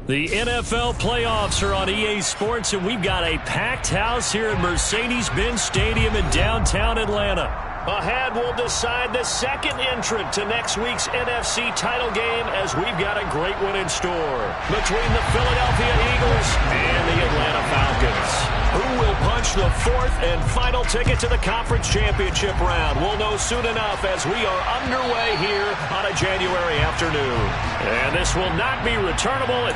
The NFL playoffs are on EA Sports, and we've got a packed house here at Mercedes-Benz Stadium in downtown Atlanta. Ahead, we'll decide the second entrant to next week's NFC title game, as we've got a great one in store between the Philadelphia Eagles and the Atlanta Falcons. Who will punch the fourth and final ticket to the conference championship round? We'll know soon enough as we are underway here on a January afternoon. And this will not be returnable.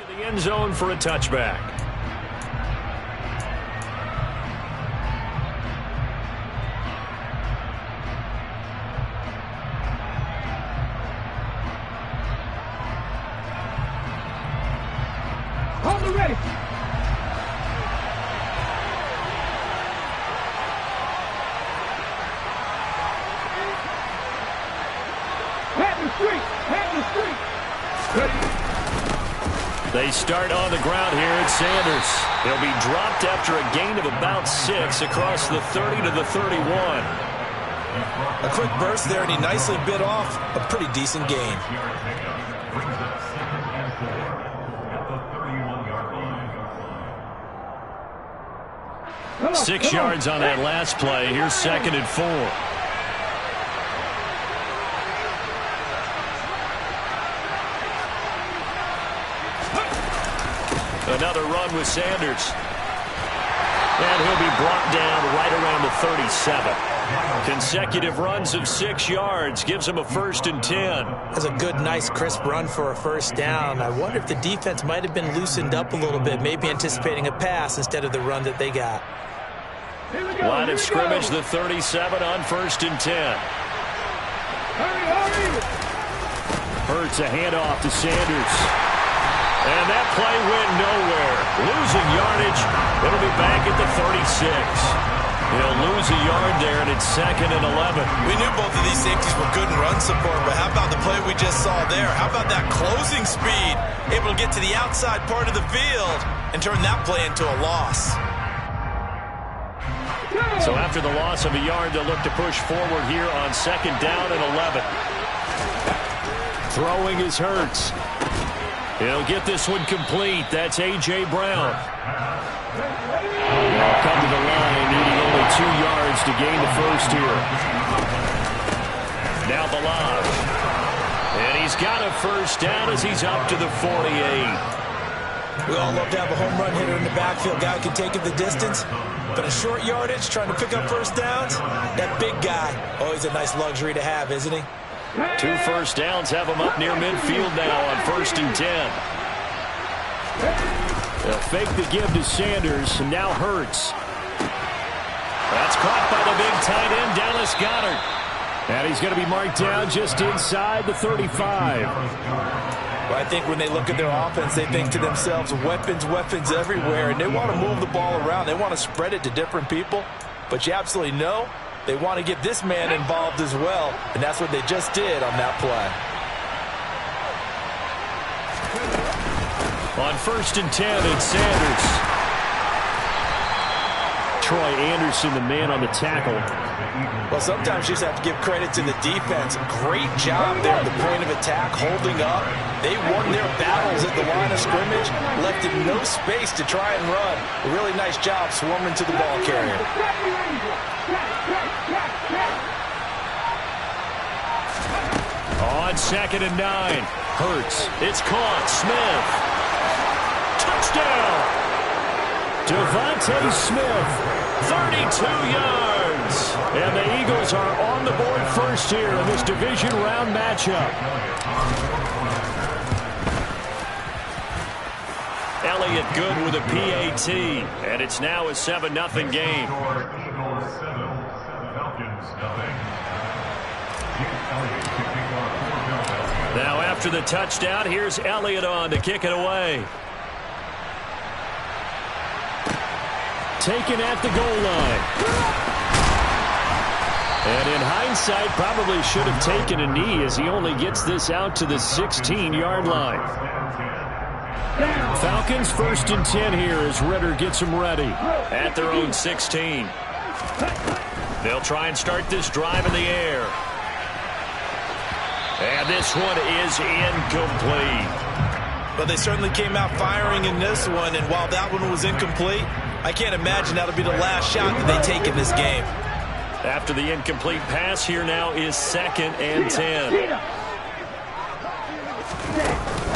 The end zone for a touchback. Hold it ready. Head the street. Head the street. Ready. They start on the ground here at Sanders. He'll be dropped after a gain of about 6 across the 30 to the 31. A quick burst there, and he nicely bit off a pretty decent gain. 6 yards on that last play. Here's 2nd and 4. Another run with Sanders. And he'll be brought down right around the 37. Consecutive runs of 6 yards gives him a 1st and 10. That's a good, nice, crisp run for a first down. I wonder if the defense might have been loosened up a little bit, maybe anticipating a pass instead of the run that they got. Line of scrimmage, the 37 on 1st and 10. Hurts a handoff to Sanders. And that play went nowhere. Losing yardage. It'll be back at the 36. He'll lose a yard there, and it's 2nd and 11. We knew both of these safeties were good in run support, but how about the play we just saw there? How about that closing speed? Able to get to the outside part of the field and turn that play into a loss. So after the loss of a yard, they'll look to push forward here on 2nd down and 11. Throwing is Hurts. He'll get this one complete. That's A.J. Brown. They'll come to the line, needing only 2 yards to gain the first here. Now Balaj. And he's got a first down as he's up to the 48. We all love to have a home run hitter in the backfield. Guy who can take it the distance. But a short yardage, trying to pick up first downs, that big guy, always a nice luxury to have, isn't he? 2 first downs have him up near midfield now on 1st and 10. They'll fake the give to Sanders, and now Hurts. That's caught by the big tight end, Dallas Goedert. And he's going to be marked down just inside the 35. Well, I think when they look at their offense, they think to themselves, weapons, weapons everywhere, and they want to move the ball around. They want to spread it to different people, but you absolutely know they want to get this man involved as well, and that's what they just did on that play. On 1st and 10, it's Sanders. Troy Anderson, the man on the tackle. Well, sometimes you just have to give credit to the defense. Great job there at the point of attack, holding up. They won their battles at the line of scrimmage, left in no space to try and run. A really nice job swarming to the ball carrier. On 2nd and 9, Hurts. It's caught. Smith. Touchdown. Devontae Smith, 32 yards. And the Eagles are on the board first here in this division round matchup. Elliott good with a PAT. And it's now a 7-0 game. Now after the touchdown, here's Elliott on to kick it away. Taken at the goal line. And in hindsight, probably should have taken a knee as he only gets this out to the 16-yard line. Falcons 1st and 10 here as Ritter gets them ready at their own 16. They'll try and start this drive in the air. And this one is incomplete. But they certainly came out firing in this one, and while that one was incomplete, I can't imagine that'll be the last shot that they take in this game. After the incomplete pass, here now is 2nd and 10.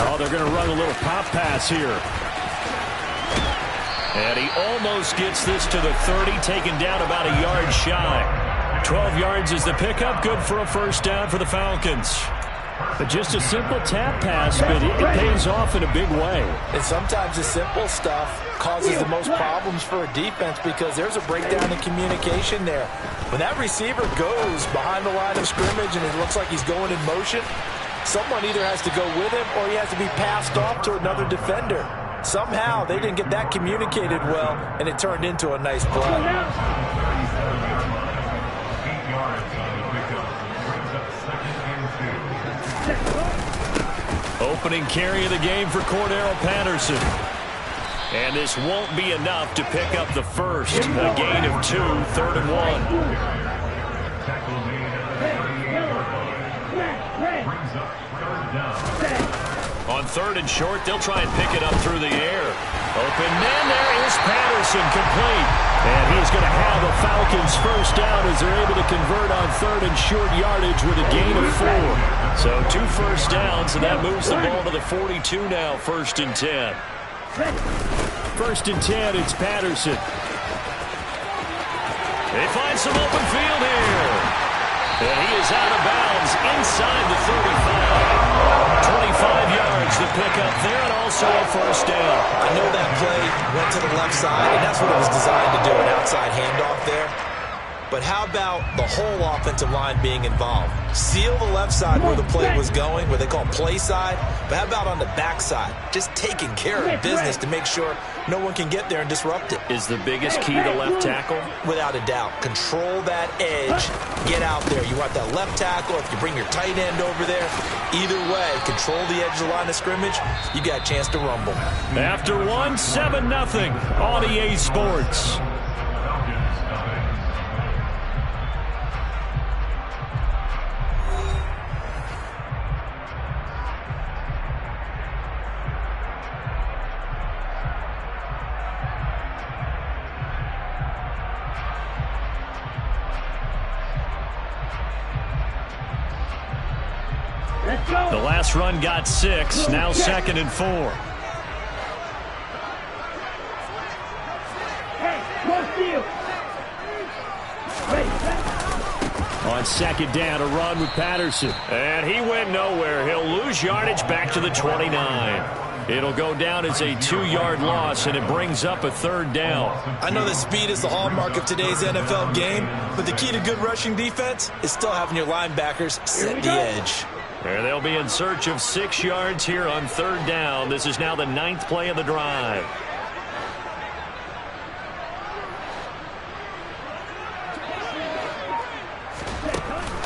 Oh, they're going to run a little pop pass here. And he almost gets this to the 30, taken down about a yard shy. 12 yards is the pickup, good for a first down for the Falcons. But just a simple tap pass, but it pays off in a big way. And sometimes the simple stuff causes the most problems for a defense because there's a breakdown in communication there. When that receiver goes behind the line of scrimmage and it looks like he's going in motion, someone either has to go with him or he has to be passed off to another defender. Somehow they didn't get that communicated well, and it turned into a nice play. Opening carry of the game for Cordero Patterson. And this won't be enough to pick up the first. A gain of 2, 3rd and 1. On 3rd and short, they'll try and pick it up through the air. Open man, there is Patterson, complete. And he's going to have a Falcons first down as they're able to convert on 3rd and short yardage with a gain of 4. So 2 first downs, and that moves the ball to the 42 now, 1st and 10. 1st and 10, it's Patterson. They find some open field here. And he is out of bounds inside the 35. 25 yards to pick up there, and also a first down. I know that play went to the left side, and that's what it was designed to do, an outside handoff there. But how about the whole offensive line being involved? Seal the left side where the play was going, where they call play side. But how about on the back side? Just taking care of business to make sure no one can get there and disrupt it. Is the biggest key the left tackle? Without a doubt. Control that edge. Get out there. You want that left tackle. If you bring your tight end over there, either way, control the edge of the line of scrimmage, you got a chance to rumble. After 1, 7-0 on EA Sports. The last run got 6, now 2nd and 4. On 2nd down, a run with Patterson. And he went nowhere. He'll lose yardage back to the 29. It'll go down as a 2-yard loss, and it brings up a 3rd down. I know that speed is the hallmark of today's NFL game, but the key to good rushing defense is still having your linebackers set the edge. And they'll be in search of 6 yards here on 3rd down. This is now the 9th play of the drive.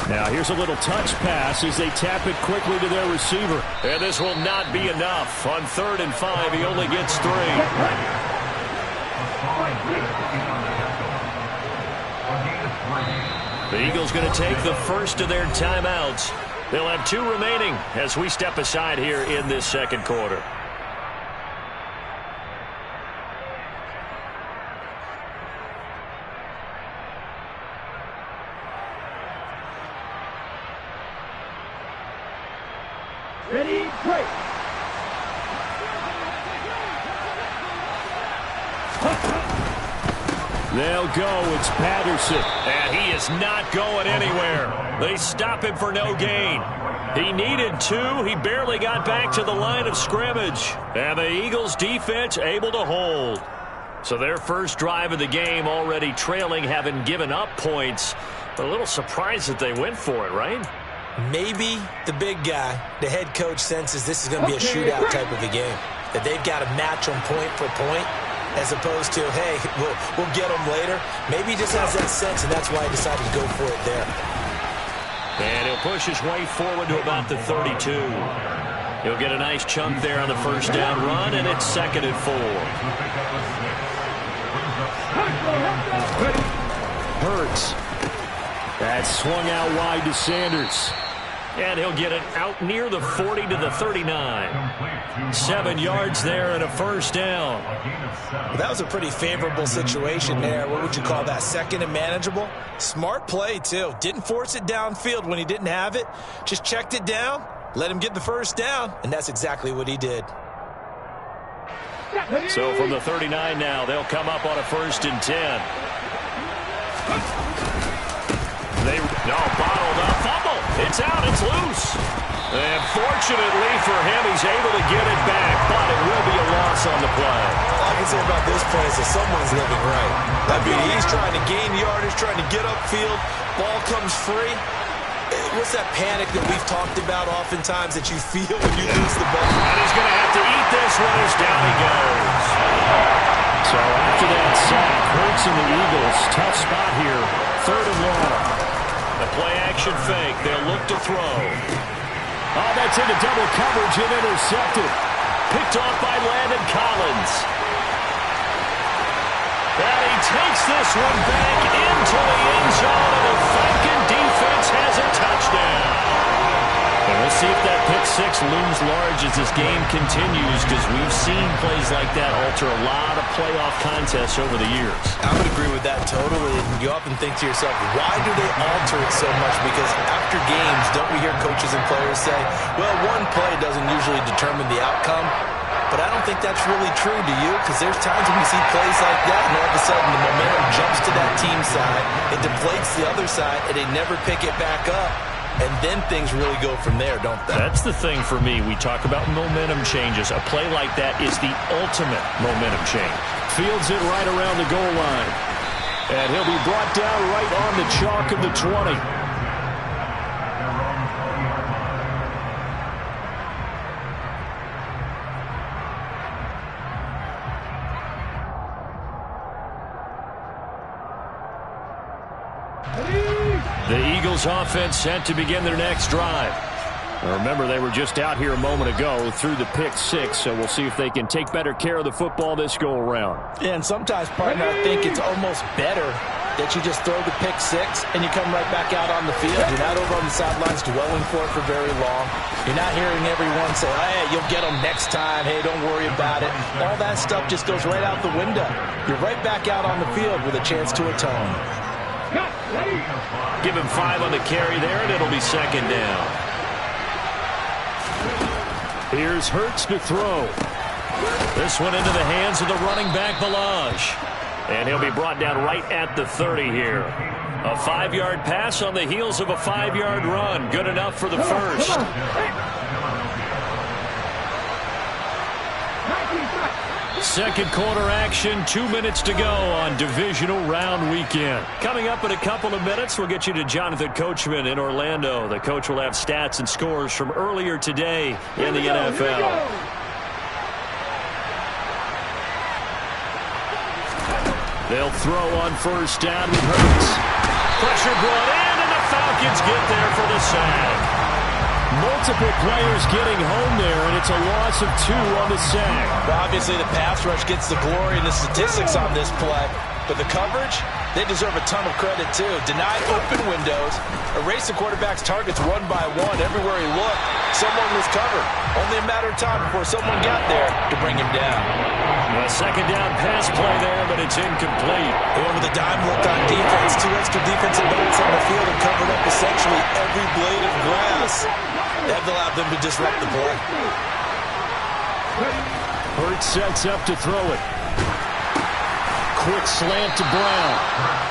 Now here's a little touch pass as they tap it quickly to their receiver. And this will not be enough. On 3rd and 5, he only gets 3. The Eagles going to take the first of their timeouts. They'll have 2 remaining as we step aside here in this 2nd quarter. Ready, break. They'll go. It's Patterson. And he is not going anywhere. They stop him for no gain. He needed 2. He barely got back to the line of scrimmage. And the Eagles defense able to hold. So their first drive of the game already trailing, having given up points. But a little surprised that they went for it, right? Maybe the big guy, the head coach, senses this is going to be a shootout type of a game. That they've got to match them point for point. as opposed to, hey, we'll get them later. Maybe he just has that sense, and that's why he decided to go for it there. And he'll push his way forward to about the 32. He'll get a nice chunk there on the first down run, and it's 2nd and 4. Hurts. That's swung out wide to Sanders. And he'll get it out near the 40 to the 39. 7 yards there and a first down. Well, that was a pretty favorable situation there. What would you call that? 2nd and manageable? Smart play, too. Didn't force it downfield when he didn't have it. Just checked it down, let him get the first down, and that's exactly what he did. So from the 39 now, they'll come up on a 1st and 10. Bottled up. Fumble. It's out. It's loose. And fortunately for him, he's able to get it back, but it will be a loss on the play. All I can say about this play is that someone's living right. I mean, he's trying to gain yardage, trying to get upfield. Ball comes free. What's that panic that we've talked about oftentimes that you feel when you lose the ball? And he's going to have to eat this one as down he goes. So after that sack, Hurts and the Eagles, tough spot here. 3rd and long. The play-action fake. They'll look to throw. Oh, that's into double coverage and intercepted. Picked off by Landon Collins. And he takes this one back into the end zone, and the Falcon defense has a touchdown. And we'll see if that pick 6 looms large as this game continues, because we've seen plays like that alter a lot of playoff contests over the years. I would agree with that totally. And you often think to yourself, why do they alter it so much? Because after games, don't we hear coaches and players say, well, one play doesn't usually determine the outcome. But I don't think that's really true, do you? Because there's times when we see plays like that, and all of a sudden the momentum jumps to that team side, it deflates the other side, and they never pick it back up. And then things really go from there, don't they? That's the thing for me. We talk about momentum changes. A play like that is the ultimate momentum change. Fields it right around the goal line. And he'll be brought down right on the chalk of the 20. The Eagles offense set to begin their next drive. Now remember, they were just out here a moment ago through the pick 6, so we'll see if they can take better care of the football this go-around. Yeah, and sometimes, partner, I think it's almost better that you just throw the pick 6 and you come right back out on the field. You're not over on the sidelines dwelling for it for very long. You're not hearing everyone say, hey, you'll get them next time. Hey, don't worry about it. All that stuff just goes right out the window. You're right back out on the field with a chance to atone. Give him 5 on the carry there, and it'll be 2nd down. Here's Hurts to throw. This one into the hands of the running back, Balaj. And he'll be brought down right at the 30 here. A 5-yard pass on the heels of a 5-yard run. Good enough for the first. Second quarter action, 2 minutes to go on divisional round weekend. Coming up in a couple of minutes, we'll get you to Jonathan Coachman in Orlando. The coach will have stats and scores from earlier today in the NFL. They'll throw on first down with Hurts. Pressure brought in, and the Falcons get there for the sack. Multiple players getting home there, and it's a loss of 2 on the sack. Well, obviously, the pass rush gets the glory and the statistics on this play. But the coverage, they deserve a ton of credit, too. Denied open windows, erased the quarterback's targets one by one. Everywhere he looked, someone was covered. Only a matter of time before someone got there to bring him down. A second down pass play there, but it's incomplete. They went with a dime look on defense. 2 extra defensive backs on the field and covered up essentially every blade of grass. That allowed them to disrupt the play. Hurts sets up to throw it. Quick slant to Brown.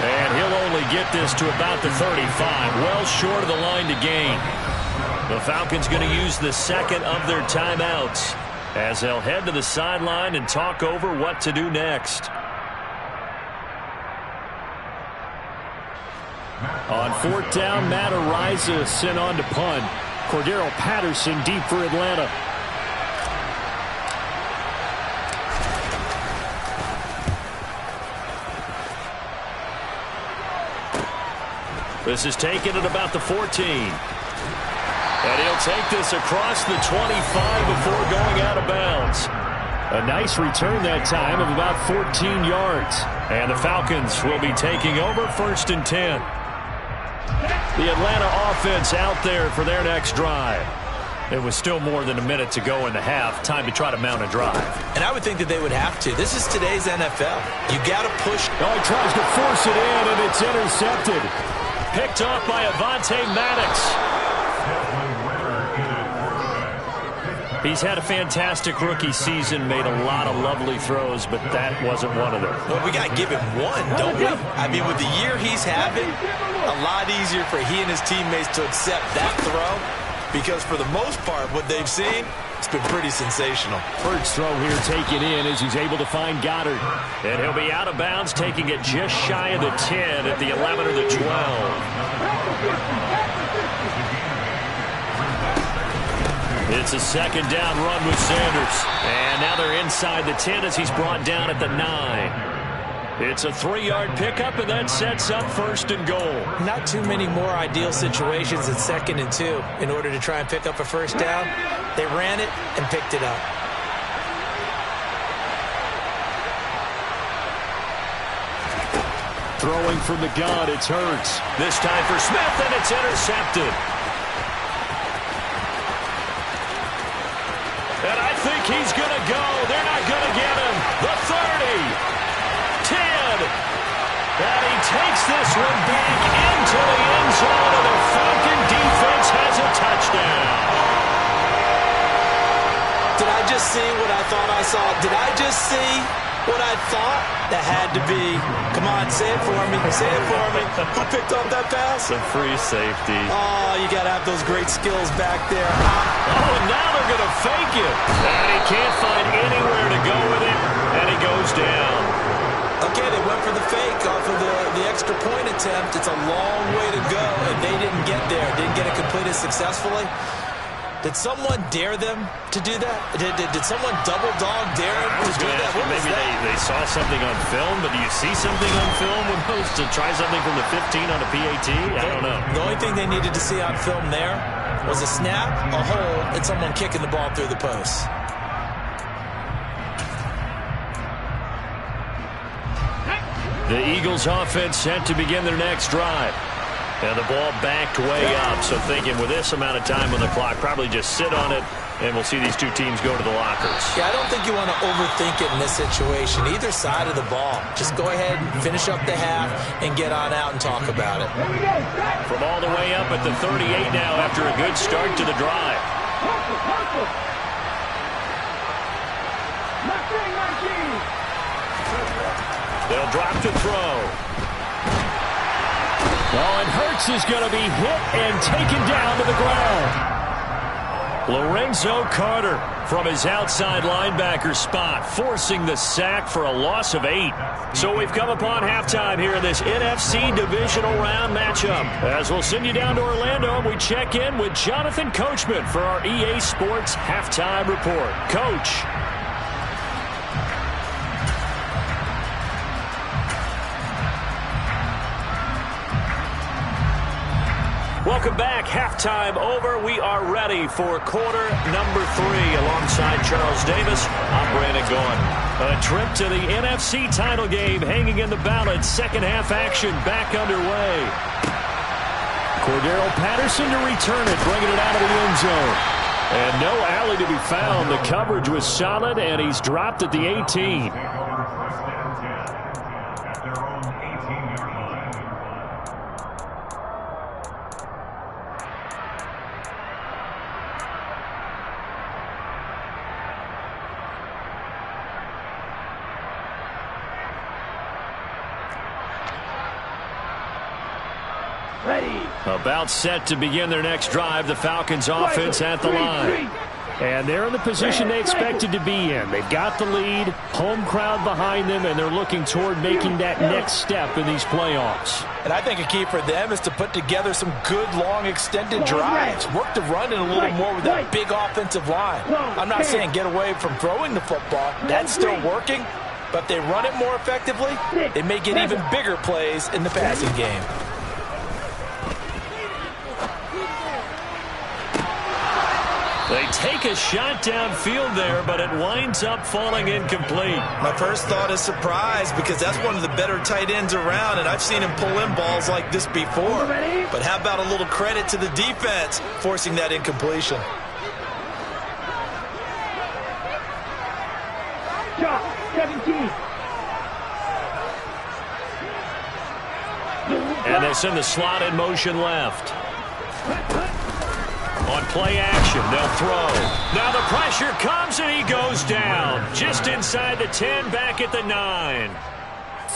And he'll only get this to about the 35. Well short of the line to gain. The Falcons going to use the second of their timeouts as they'll head to the sideline and talk over what to do next. On 4th down, Matt Araiza sent on to punt. Cordero Patterson deep for Atlanta. This is taken at about the 14. And he'll take this across the 25 before going out of bounds. A nice return that time of about 14 yards. And the Falcons will be taking over 1st and 10. The Atlanta offense out there for their next drive. It was still more than a minute to go in the half. Time to try to mount a drive. And I would think that they would have to. This is today's NFL. You got to push. Oh, he tries to force it in, and it's intercepted. Picked off by Avonte Maddox. He's had a fantastic rookie season, made a lot of lovely throws, but that wasn't one of them. Well, we got to give him one, don't we? I mean, with the year he's having, a lot easier for he and his teammates to accept that throw, because for the most part, what they've seen, it's been pretty sensational. First throw here taken in as he's able to find Goddard. And he'll be out of bounds, taking it just shy of the 10 at the 11 or the 12. It's a 2nd down run with Sanders. And now they're inside the 10 as he's brought down at the 9. It's a 3-yard pickup, and that sets up 1st and goal. Not too many more ideal situations at 2nd and 2 in order to try and pick up a 1st down. They ran it and picked it up. Throwing from the gun, it's Hurts. This time for Smith, and it's intercepted. And I think he's going to go. They're not going to get him. The 30. 10. And he takes this one back into the end zone, and the Falcon defense has a touchdown. Did I just see what I thought I saw? Did I just see what I thought? That had to be. Come on, say it for me. Say it for me. Who picked up that pass? A free safety. Oh, you got to have those great skills back there. Oh, and now they're going to fake it. And he can't find anywhere to go with it, and he goes down. Okay, they went for the fake off of the extra point attempt. It's a long way to go, and they didn't get there. Didn't get it completed successfully. Did someone dare them to do that? Did someone double dog dare them to do that? What Maybe they saw something on film, but do you see something on film when those to try something from the 15 on a PAT? I don't know. The only thing they needed to see on film there was a snap, a hold, and someone kicking the ball through the post. The Eagles offense set to begin their next drive. And the ball backed way up, so thinking with this amount of time on the clock, probably just sit on it, and we'll see these two teams go to the lockers. Yeah, I don't think you want to overthink it in this situation. Either side of the ball. Just go ahead and finish up the half and get on out and talk about it. From all the way up at the 38 now after a good start to the drive. They'll drop to throw. Oh, and Hurts is going to be hit and taken down to the ground. Lorenzo Carter from his outside linebacker spot, forcing the sack for a loss of 8. So we've come upon halftime here in this NFC divisional round matchup. As we'll send you down to Orlando, and we check in with Jonathan Coachman for our EA Sports halftime report. Coach. Welcome back. Halftime over. We are ready for quarter number 3 alongside Charles Davis. I'm Brandon Gaughan. A trip to the NFC title game hanging in the balance. Second half action back underway. Cordero Patterson to return it, bringing it out of the end zone. And no alley to be found. The coverage was solid, and he's dropped at the 18. About set to begin their next drive. The Falcons offense at the line. And they're in the position they expected to be in. They've got the lead, home crowd behind them, and they're looking toward making that next step in these playoffs. And I think a key for them is to put together some good, long, extended drives. Work to run it a little more with that big offensive line. I'm not saying get away from throwing the football. That's still working. But if they run it more effectively, they may get even bigger plays in the passing game. They take a shot downfield there, but it winds up falling incomplete. My first thought is surprise because that's one of the better tight ends around, and I've seen him pull in balls like this before. But how about a little credit to the defense forcing that incompletion? Shot 17. And they send the slot in motion left. On play action, they'll throw. Now the pressure comes and he goes down. Just inside the 10, back at the 9.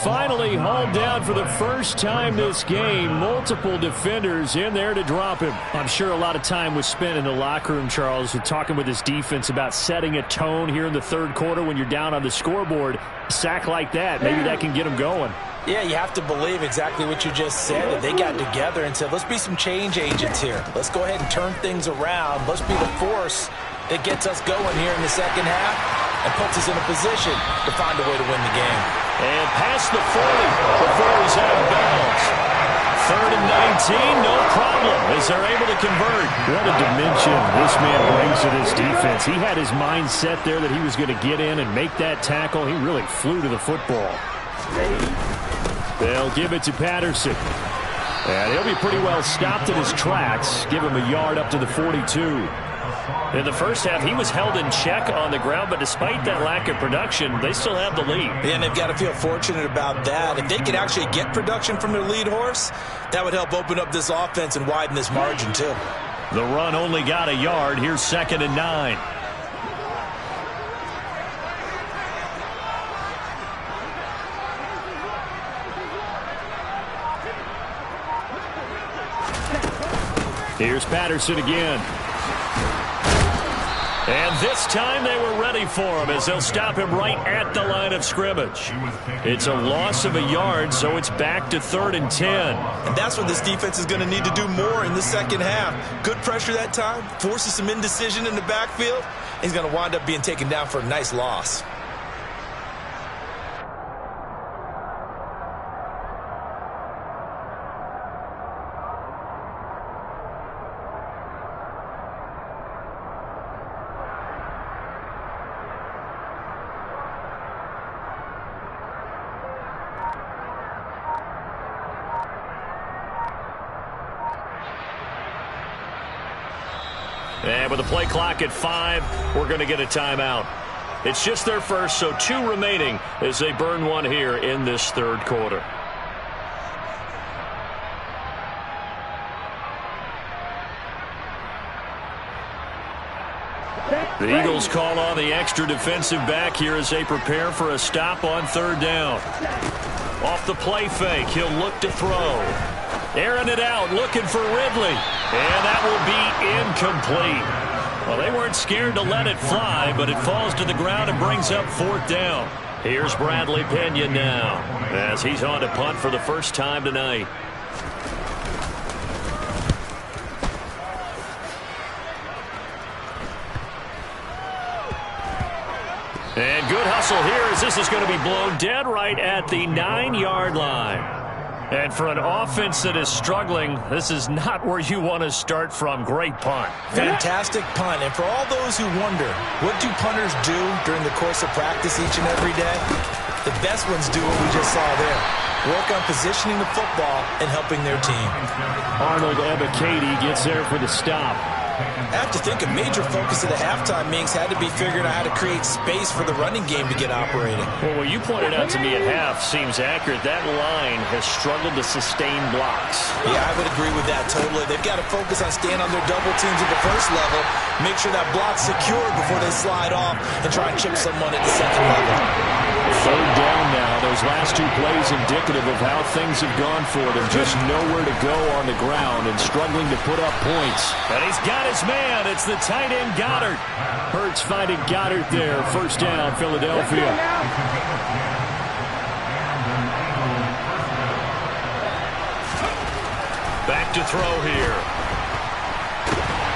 Finally hauled down for the first time this game. Multiple defenders in there to drop him. I'm sure a lot of time was spent in the locker room, Charles, with talking with his defense about setting a tone here in the third quarter when you're down on the scoreboard. A sack like that, maybe that can get him going. Yeah, you have to believe exactly what you just said, that they got together and said, let's be some change agents here. Let's go ahead and turn things around. Let's be the force that gets us going here in the second half and puts us in a position to find a way to win the game. And past the 40 before he's out of bounds. 3rd and 19, no problem, as they're able to convert. What a dimension this man brings to this defense. He had his mind set there that he was going to get in and make that tackle. He really flew to the football. They'll give it to Patterson. And he'll be pretty well stopped in his tracks. Give him a yard up to the 42. In the first half, he was held in check on the ground, but despite that lack of production, they still have the lead. And they've got to feel fortunate about that. If they could actually get production from their lead horse, that would help open up this offense and widen this margin too. The run only got a yard. Here's 2nd and 9. Here's Patterson again. And this time they were ready for him as they'll stop him right at the line of scrimmage. It's a loss of a yard, so it's back to 3rd and 10. And that's what this defense is going to need to do more in the second half. Good pressure that time, forces some indecision in the backfield. He's going to wind up being taken down for a nice loss. And with the play clock at 5, we're going to get a timeout. It's just their first, so 2 remaining as they burn one here in this third quarter. The Eagles call on the extra defensive back here as they prepare for a stop on 3rd down. Off the play fake, he'll look to throw. Airing it out, looking for Ridley. And that will be incomplete. Well, they weren't scared to let it fly, but it falls to the ground and brings up 4th down. Here's Bradley Pena now as he's on to punt for the first time tonight. And good hustle here as this is going to be blown dead right at the 9-yard line. And for an offense that is struggling, this is not where you want to start from. Great punt. Fantastic punt. And for all those who wonder, what do punters do during the course of practice each and every day? The best ones do what we just saw there. Work on positioning the football and helping their team. Arnold Ebiketie gets there for the stop. I have to think a major focus of the halftime meetings had to be figuring out how to create space for the running game to get operating. Well, what you pointed out to me at half seems accurate. That line has struggled to sustain blocks. Yeah, I would agree with that totally. They've got to focus on staying on their double teams at the first level, make sure that block's secured before they slide off and try and chip someone at the second level. 3rd down now. Those last 2 plays indicative of how things have gone for them. Just nowhere to go on the ground and struggling to put up points. And he's got his man. It's the tight end Goddard. Hurts finding Goddard there. 1st down, Philadelphia. Back to throw here.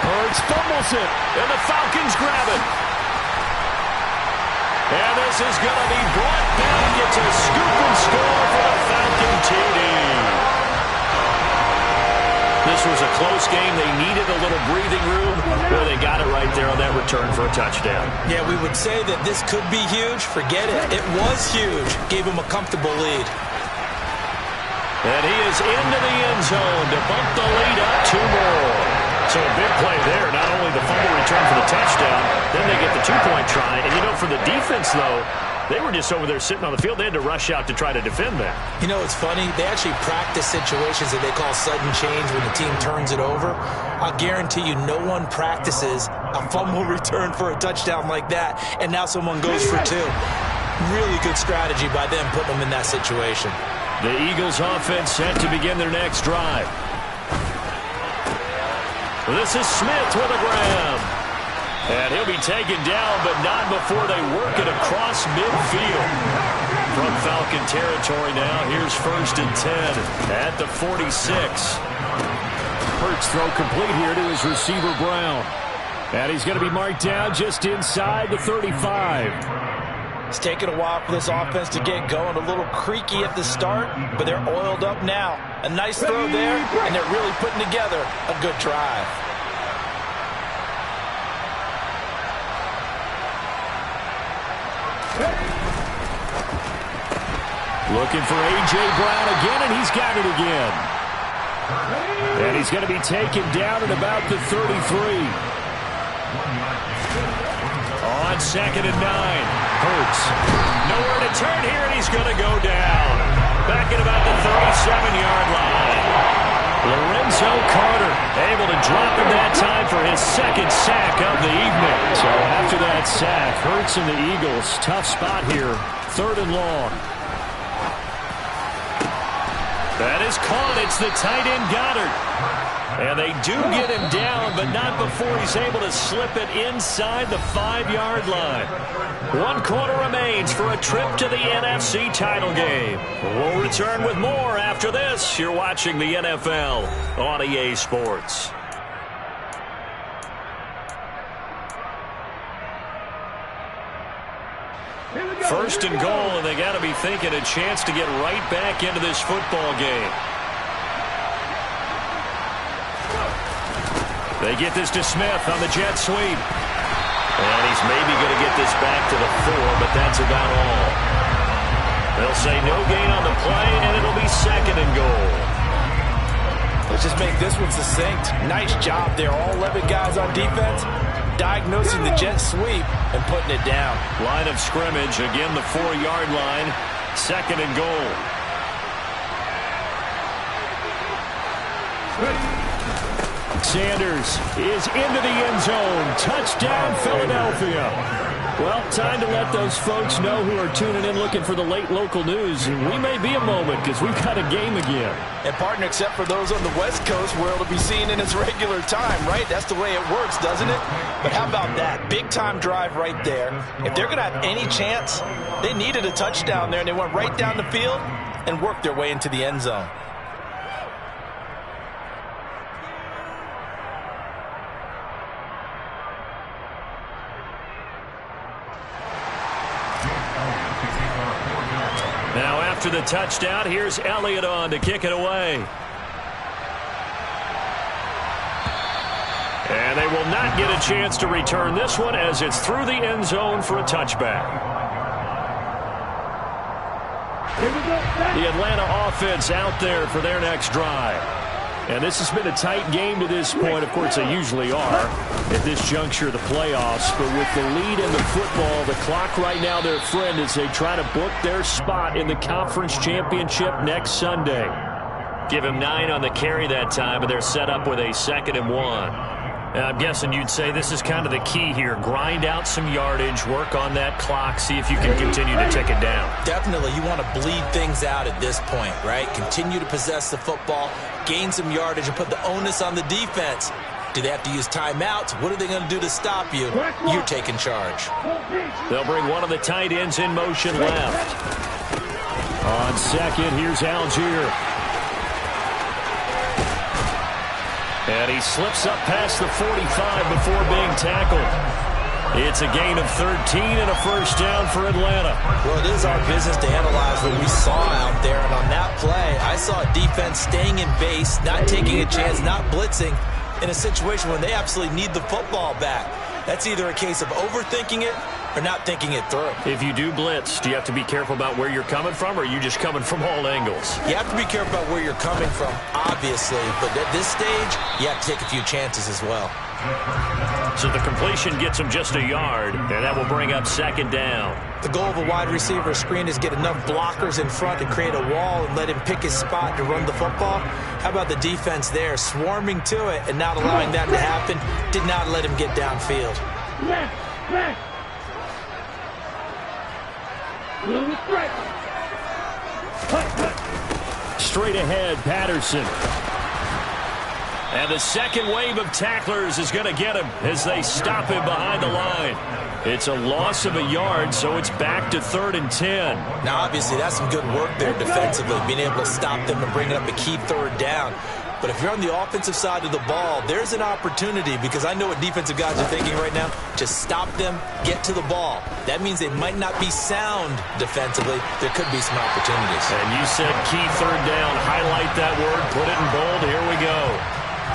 Hurts fumbles it, and the Falcons grab it. And this is going to be brought back. It's a scoop and score for the Falcon TD. The this was a close game. They needed a little breathing room. Well, they got it right there on that return for a touchdown. Yeah, we would say that this could be huge. Forget it. It was huge. Gave him a comfortable lead. And he is into the end zone to bump the lead up 2 more. So a big play there. Not only the fumble return for the touchdown, then they get the 2-point try. And, you know, for the defense, though, they were just over there sitting on the field. They had to rush out to try to defend that. You know, it's funny. They actually practice situations that they call sudden change when the team turns it over. I'll guarantee you no one practices a fumble return for a touchdown like that, and now someone goes for 2. Really good strategy by them putting them in that situation. The Eagles offense set to begin their next drive. This is Smith with a grab. And he'll be taken down, but not before they work it across midfield. From Falcon territory now, here's 1st and 10 at the 46. Hurts throw complete here to his receiver, Brown. And he's going to be marked down just inside the 35. It's taken a while for this offense to get going. A little creaky at the start, but they're oiled up now. A nice throw there, and they're really putting together a good drive. Looking for A.J. Brown again, and he's got it again. And he's going to be taken down at about the 33. On 2nd and 9. Hurts. Nowhere to turn here, and he's going to go down. Back at about the 37-yard line. Lorenzo Carter able to drop him that time for his 2nd sack of the evening. So after that sack, Hurts and the Eagles, tough spot here. 3rd and long. That is caught. It's the tight end Goddard. And they do get him down, but not before he's able to slip it inside the 5-yard line. 1 quarter remains for a trip to the NFC title game. We'll return with more after this. You're watching the NFL on EA Sports. First and goal, and they got to be thinking a chance to get right back into this football game. They get this to Smith on the jet sweep. And he's maybe going to get this back to the 4, but that's about all. They'll say no gain on the play, and it'll be 2nd and goal. Let's just make this one succinct. Nice job there. All 11 guys on defense diagnosing the jet sweep and putting it down. Line of scrimmage, again the 4-yard line. 2nd and goal. Sanders is into the end zone. Touchdown, Philadelphia. Well, time to let those folks know who are tuning in looking for the late local news. We may be a moment because we've got a game again. And, partner, except for those on the West Coast where it'll be seen in its regular time, right? That's the way it works, doesn't it? But how about that? Big-time drive right there. If they're going to have any chance, they needed a touchdown there, and they went right down the field and worked their way into the end zone. Now after the touchdown, here's Elliott on to kick it away. And they will not get a chance to return this one as it's through the end zone for a touchback. The Atlanta offense out there for their next drive. And this has been a tight game to this point. Of course, they usually are at this juncture of the playoffs. But with the lead in the football, the clock right now their friend as they try to book their spot in the conference championship next Sunday. Give him 9 on the carry that time, and they're set up with a 2nd and 1. I'm guessing you'd say this is kind of the key here. Grind out some yardage, work on that clock, see if you can continue to take it down. Definitely. You want to bleed things out at this point, right? Continue to possess the football, gain some yardage, and put the onus on the defense. Do they have to use timeouts? What are they going to do to stop you? You're taking charge. They'll bring one of the tight ends in motion left. On 2nd, here's Algier. And he slips up past the 45 before being tackled. It's a gain of 13 and a first down for Atlanta. Well, it is our business to analyze what we saw out there. And on that play, I saw a defense staying in base, not taking a chance, not blitzing in a situation when they absolutely need the football back. That's either a case of overthinking it or not thinking it through. If you do blitz, do you have to be careful about where you're coming from, or are you just coming from all angles? You have to be careful about where you're coming from, obviously. But at this stage, you have to take a few chances as well. So the completion gets him just a yard, and that will bring up second down. The goal of a wide receiver screen is get enough blockers in front to create a wall and let him pick his spot to run the football. How about the defense there, swarming to it and not allowing that to happen? Did not let him get downfield. Straight ahead, Patterson. And the second wave of tacklers is going to get him as they stop him behind the line. It's a loss of a yard, so it's back to 3rd and 10. Now, obviously, that's some good work there defensively, being able to stop them and bring up a key 3rd down. But if you're on the offensive side of the ball, there's an opportunity, because I know what defensive guys are thinking right now. Just stop them, get to the ball. That means they might not be sound defensively. There could be some opportunities. And you said key 3rd down. Highlight that word. Put it in bold. Here we go.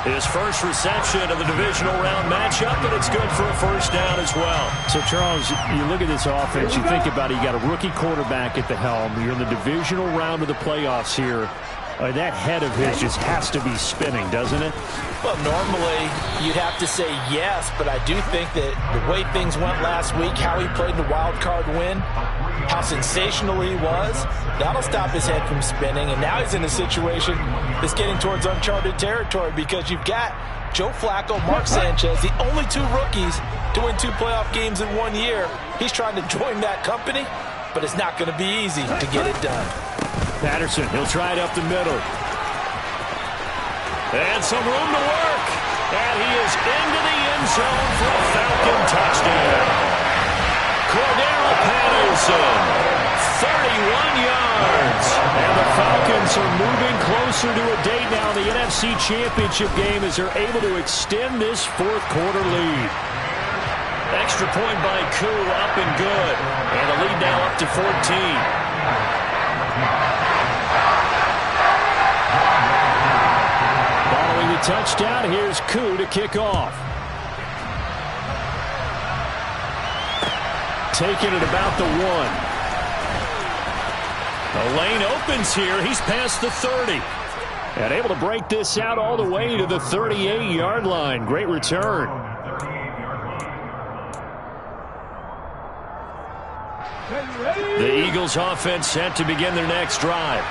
His first reception of the divisional round matchup, and it's good for a first down as well. So, Charles, you look at this offense, you think about it, you got a rookie quarterback at the helm. You're in the divisional round of the playoffs here. That head of his just has to be spinning, doesn't it? Well, normally you'd have to say yes, but I do think that the way things went last week, how he played in the wild card win, how sensational he was, that'll stop his head from spinning. And now he's in a situation that's getting towards uncharted territory, because you've got Joe Flacco, Mark Sanchez, the only 2 rookies to win 2 playoff games in 1 year. He's trying to join that company, but it's not going to be easy to get it done. Patterson, he'll try it up the middle. And some room to work. And he is into the end zone for a Falcon touchdown. Cordero Patterson, 31 yards. And the Falcons are moving closer to a date now in the NFC Championship game as they're able to extend this 4th quarter lead. Extra point by Koo, up and good. And the lead now up to 14. Following the touchdown, here's Koo to kick off. Taking it about the 1. The lane opens here. He's past the 30. And able to break this out all the way to the 38-yard line. Great return. The Eagles offense set to begin their next drive.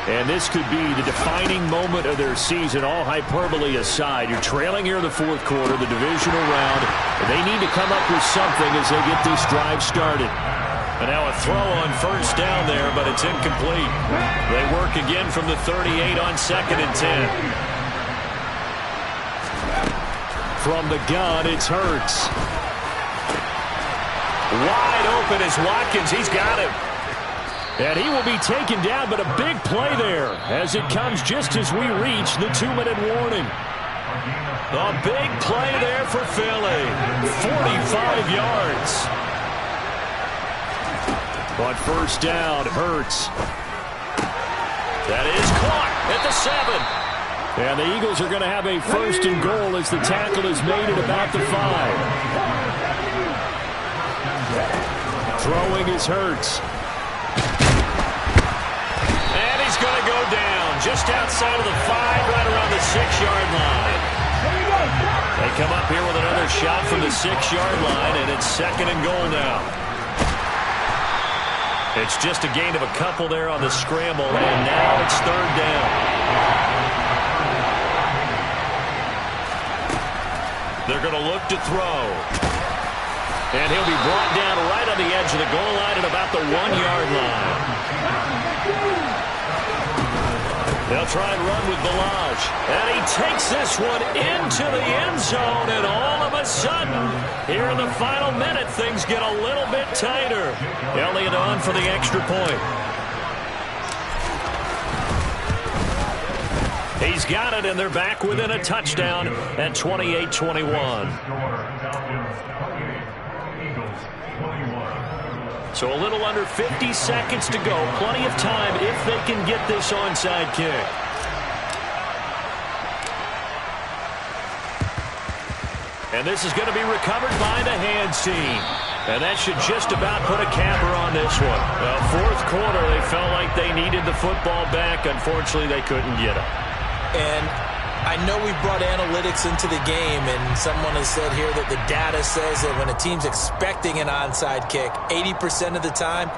And this could be the defining moment of their season, all hyperbole aside. You're trailing here in the 4th quarter, the divisional round. And they need to come up with something as they get this drive started. And now a throw on first down there, but it's incomplete. They work again from the 38 on 2nd and 10. From the gun, it's Hurts. Wide open is Watkins. He's got him. And he will be taken down, but a big play there as it comes just as we reach the 2-minute warning. A big play there for Philly. 45 yards. On first down, Hurts. That is caught at the 7. And the Eagles are going to have a 1st and goal as the tackle is made at about the 5. Throwing is Hurts. And he's going to go down just outside of the 5, right around the 6-yard line. They come up here with another shot from the 6-yard line, and it's 2nd and goal now. It's just a gain of a couple there on the scramble, and now it's 3rd down. They're going to look to throw. And he'll be brought down right on the edge of the goal line at about the 1-yard line. They'll try and run with Balaj. And he takes this one into the end zone. And all of a sudden, here in the final minute, things get a little bit tighter. Elliott on for the extra point. He's got it, and they're back within a touchdown at 28-21. So a little under 50 seconds to go. Plenty of time if they can get this onside kick. And this is going to be recovered by the hands team. And that should just about put a capper on this one. Well, fourth quarter, they felt like they needed the football back. Unfortunately, they couldn't get it. And I know we brought analytics into the game, and someone has said here that the data says that when a team's expecting an onside kick, 80% of the time,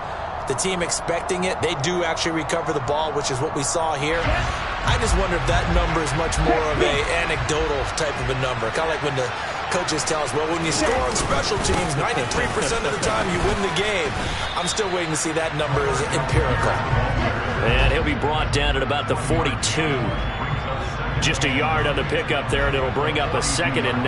the team expecting it, they do actually recover the ball, which is what we saw here. I just wonder if that number is much more of a anecdotal type of a number. Kind of like when the coaches tell us, well, when you score on special teams, 93% of the time you win the game. I'm still waiting to see that number as empirical. And he'll be brought down at about the 42. Just a yard on the pickup there, and it'll bring up a 2nd and 9.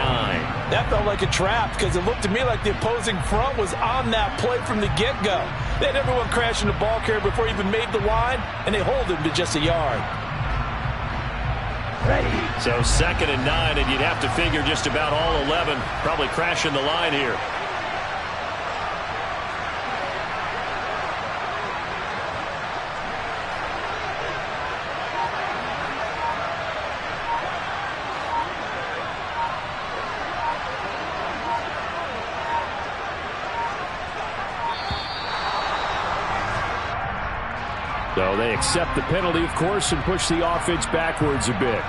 That felt like a trap because it looked to me like the opposing front was on that play from the get-go. They had everyone crashing the ball carrier before he even made the line, and they hold him to just a yard. So 2nd and 9, and you'd have to figure just about all 11 probably crashing the line here. So they accept the penalty, of course, and push the offense backwards a bit.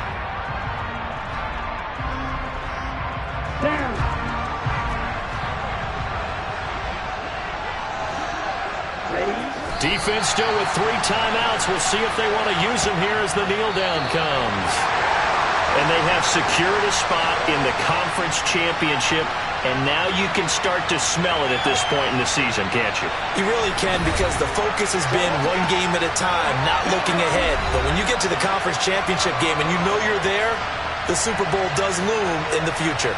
Defense still with 3 timeouts. We'll see if they want to use them here as the kneel down comes. And they have secured a spot in the conference championship. And now you can start to smell it at this point in the season, can't you? You really can, because the focus has been one game at a time, not looking ahead. But when you get to the conference championship game and you know you're there, the Super Bowl does loom in the future.